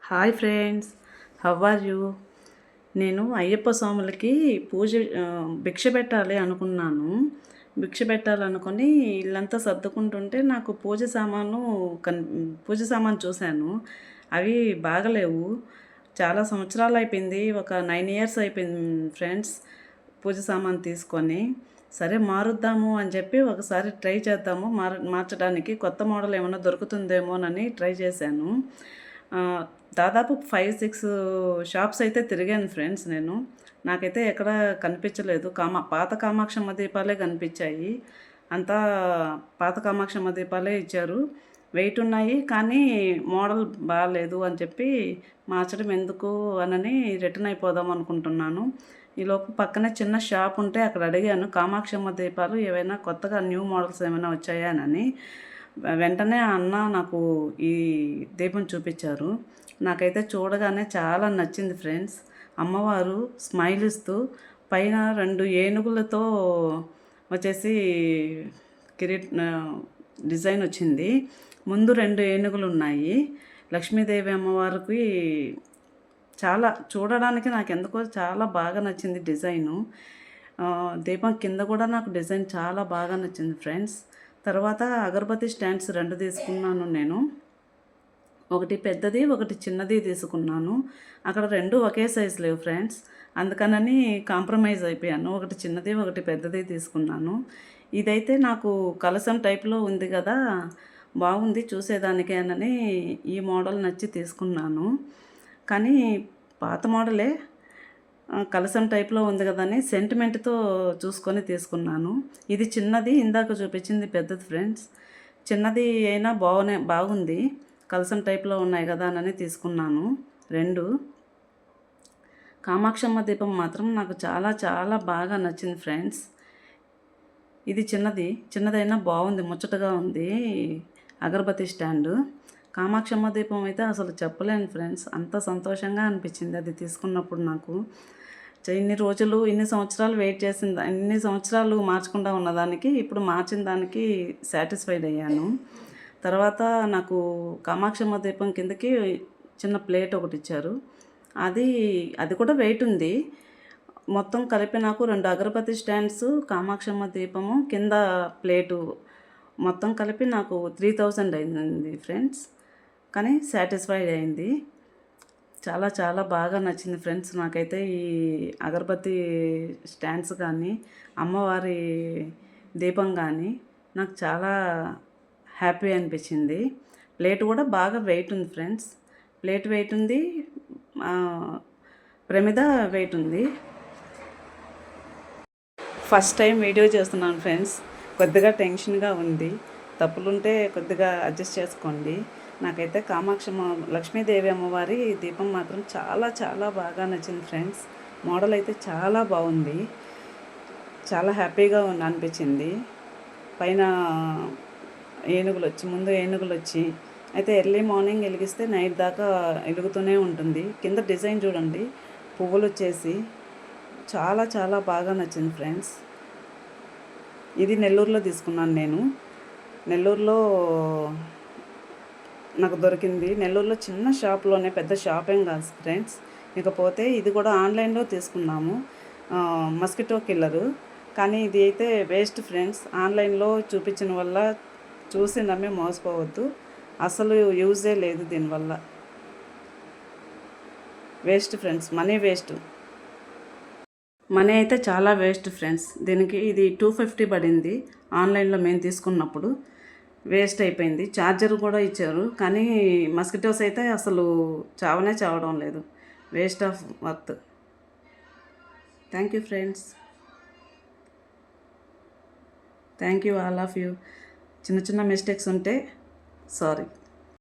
Hi friends, how are you? నేను అయ్యప్ప స్వాములకి పూజ భిక్ష పెట్టాలి అనుకున్నాను. భిక్ష పెట్టాలనుకొని ఇల్లంతా సర్దుకుంటుంటే నాకు పూజ సామాను చూశాను. అవి బాగలేవు. చాలా సంవత్సరాలు అయిపోయింది. ఒక 9 ఇయర్స్ అయిపోయింది ఫ్రెండ్స్ పూజ సామాను తీసుకొని. సరే మారుద్దాము అని చెప్పి ఒకసారి ట్రై చేద్దాము మార్చడానికి కొత్త మోడల్ ఏమైనా దొరుకుతుందేమోనని ట్రై చేశాను. దాదాపు 5-6 షాప్స్ అయితే తిరిగాను ఫ్రెండ్స్ నేను. నాకైతే ఎక్కడ కనిపించలేదు. పాత కామాక్షమ్మ దీపాలే కనిపించాయి. అంతా పాత కామాక్షమ్మ దీపాలే ఇచ్చారు. వెయిట్ ఉన్నాయి కానీ మోడల్ బాగాలేదు అని చెప్పి మార్చడం ఎందుకు అనని రిటర్న్ అయిపోదాం అనుకుంటున్నాను. ఈలోపు పక్కనే చిన్న షాప్ ఉంటే అక్కడ అడిగాను, కామాక్షమ్మ దీపాలు ఏవైనా కొత్తగా న్యూ మోడల్స్ ఏమైనా వచ్చాయా అని. వెంటనే ఆ అన్న నాకు ఈ దీపం చూపించారు. నాకైతే చూడగానే చాలా నచ్చింది ఫ్రెండ్స్. అమ్మవారు స్మైల్ ఇస్తూ పైన 2 ఏనుగులతో వచ్చేసి డిజైన్ వచ్చింది. ముందు 2 ఏనుగులు ఉన్నాయి. లక్ష్మీదేవి అమ్మవారికి చాలా చూడడానికి నాకు ఎందుకో చాలా బాగా నచ్చింది డిజైను. దీపం కింద కూడా నాకు డిజైన్ చాలా బాగా నచ్చింది ఫ్రెండ్స్. తర్వాత అగరబత్తి స్టాండ్స్ 2 తీసుకున్నాను నేను. ఒకటి పెద్దది, ఒకటి చిన్నది తీసుకున్నాను. అక్కడ 2 ఒకే సైజు లేవు ఫ్రెండ్స్. అందుకనని కాంప్రమైజ్ అయిపోయాను. ఒకటి చిన్నది, ఒకటి పెద్దది తీసుకున్నాను. ఇదైతే నాకు కలసం టైప్లో ఉంది కదా, బాగుంది చూసేదానికే అని ఈ మోడల్ నచ్చి తీసుకున్నాను. కానీ పాత మోడలే, కలసం టైప్లో ఉంది కదా అని సెంటిమెంట్తో చూసుకొని తీసుకున్నాను. ఇది చిన్నది, ఇందాక చూపించింది పెద్దది ఫ్రెండ్స్. చిన్నది అయినా బాగుంది, కలసం టైప్లో ఉన్నాయి కదా అని తీసుకున్నాను 2. కామాక్షమ్మ దీపం మాత్రం నాకు చాలా చాలా బాగా నచ్చింది ఫ్రెండ్స్. ఇది చిన్నదైనా బాగుంది, ముచ్చటగా ఉంది అగరబత్తి స్టాండు. కామాక్షమ్మ దీపం అయితే అసలు చెప్పలేను ఫ్రెండ్స్, అంత సంతోషంగా అనిపించింది అది తీసుకున్నప్పుడు నాకు. ఇన్ని సంవత్సరాలు వెయిట్ చేసింది, ఇన్ని సంవత్సరాలు మార్చకుండా ఉన్నదానికి ఇప్పుడు మార్చిన దానికి సాటిస్ఫైడ్ అయ్యాను. తర్వాత నాకు కామాక్షమ్మ దీపం కిందకి చిన్న ప్లేట్ ఒకటి ఇచ్చారు. అది కూడా వెయిట్ ఉంది. మొత్తం కలిపి నాకు 2 అగరబత్తి స్టాండ్స్, కామాక్షమ్మ దీపము, కింద ప్లేటు మొత్తం కలిపి నాకు 3000 అయింది ఫ్రెండ్స్. కానీ సాటిస్ఫైడ్ అయింది. చాలా చాలా బాగా నచ్చింది ఫ్రెండ్స్ నాకైతే ఈ అగరబత్తి స్టాండ్స్ కానీ, అమ్మవారి దీపం కానీ నాకు చాలా హ్యాపీ అనిపించింది. ప్లేట్ కూడా బాగా వెయిట్ ఉంది ఫ్రెండ్స్. ప్లేట్ వెయిట్ ఉంది, ప్రమిద వెయిట్ ఉంది. ఫస్ట్ టైం వీడియో చేస్తున్నాను ఫ్రెండ్స్, కొద్దిగా టెన్షన్గా ఉంది. తప్పులుంటే కొద్దిగా అడ్జస్ట్ చేసుకోండి. నాకైతే లక్ష్మీదేవి అమ్మవారి దీపం మాత్రం చాలా చాలా బాగా నచ్చింది ఫ్రెండ్స్. మోడల్ అయితే చాలా బాగుంది, చాలా హ్యాపీగా అనిపించింది. పైన ముందు ఏనుగులు వచ్చి అయితే ఎర్లీ మార్నింగ్ వెలిగిస్తే నైట్ దాకా వెలుగుతూనే ఉంటుంది. కింద డిజైన్ చూడండి, పువ్వులు వచ్చేసి చాలా చాలా బాగా నచ్చింది ఫ్రెండ్స్. ఇది నెల్లూరులో తీసుకున్నాను నేను. నెల్లూరులో నాకు దొరికింది. నెల్లూరులో చిన్న షాప్లోనే, పెద్ద షాప్ ఏం కాదు ఫ్రెండ్స్. ఇకపోతే ఇది కూడా ఆన్లైన్లో తీసుకున్నాము, మస్కిటో కిల్లరు. కానీ ఇది అయితే వేస్ట్ ఫ్రెండ్స్. ఆన్లైన్లో చూపించిన వల్ల చూసి నమ్మి మోసపోవద్దు, అసలు యూజే లేదు దీనివల్ల. వేస్ట్ ఫ్రెండ్స్, మనీ అయితే చాలా వేస్ట్ ఫ్రెండ్స్. దీనికి ఇది 250 పడింది ఆన్లైన్లో మేము తీసుకున్నప్పుడు. వేస్ట్ అయిపోయింది. ఛార్జర్ కూడా ఇచ్చారు కానీ మస్కిటోస్ అయితే అసలు చావడం లేదు. Waste of worth. Thank you friends, thank you all of you. చిన్న చిన్న మిస్టేక్స్ ఉంటే సారీ.